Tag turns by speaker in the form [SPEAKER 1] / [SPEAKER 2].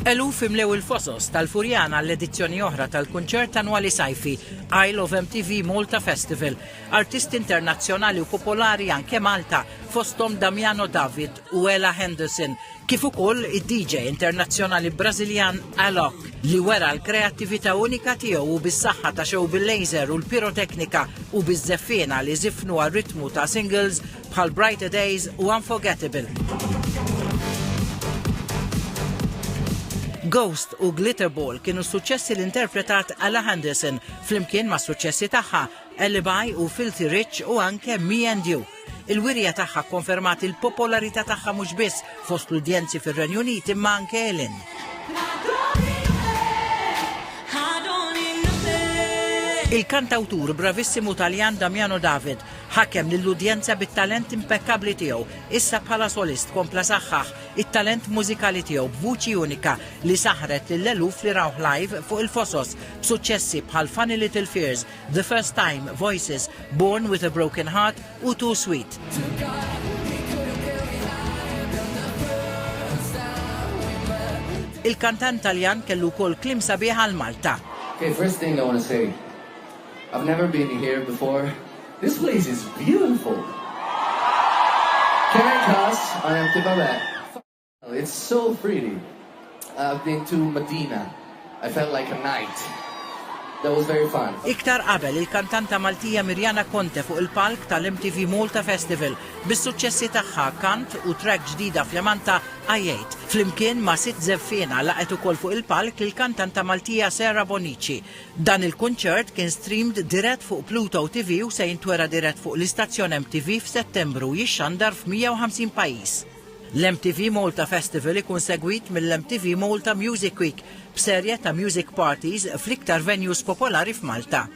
[SPEAKER 1] Eluf imlew il-fosos tal-Furjana l-edizzjoni oħra tal-kunċert annwali sajfi Isle of MTV Malta Festival. Artisti internazzjonali u popolari anke Malta, fosthom Damiano David u Ella Henderson, kif ukoll id-DJ internazzjonali Brażiljan Alok li wera l-kreattività unika tiegħu u bis-saħħa ta' show bil-laser u l-piroteknika u biż-żeffiena li żifnu għal ritmu ta' singles bħal Brighter Days u Unforgettable. Ghost u Glitterball kienu suċċessi l-interpretat Ella Henderson flimkien ma' suċċessi tagħha Alibi u Filthy Rich u anke Me and You. Il-wirja tagħha konfermat il-popolarità tagħha mhux biss fost l-udjenzi fir-Renju Unit imma anke Ellen. Il-kantawtur bravissimu Taljan Damiano David ħakem lill-udjenza bit-talent impeccabli tiegħu, issa bħala solist kompla saħħaħ it-talent mużikali tiegħu b'vuċi unika li saħret lill-eluf li rawh live fuq il-fosos b'suċċessi bħal Funny Little Fears, The First Time, Voices, Born with a Broken Heart u Too Sweet. Il-kantant Taljan kellu wkoll kliem sabiħ għal Malta.
[SPEAKER 2] Okay, first thing I want to say, I've never been here before. This place is beautiful. Can I cuss? I am Tibet. It's so pretty. I've been to Medina. I felt like a knight. That was very fun.
[SPEAKER 1] Iktar qabel il-kantanta Maltija Mirjana Conte fuq il-palk tal-MTV Malta Festival bis-suċċessi tagħha kant u track ġdida fl-Manta I8. Flimkien ma' sitt żeffiena laqgħet ukoll fuq il-palk il-kantanta Maltija Sera Bonici. Dan il-kunċert kien streamed dirett fuq Pluto TV u se jintwera dirett fuq l-istazzjon MTV f'Settembru jixxandar f'150 pajjiż. L-MTV Malta Festival ikun segwit mill-MTV Malta Music Week b'serje ta' music parties fl-iktar venues popolari f'Malta.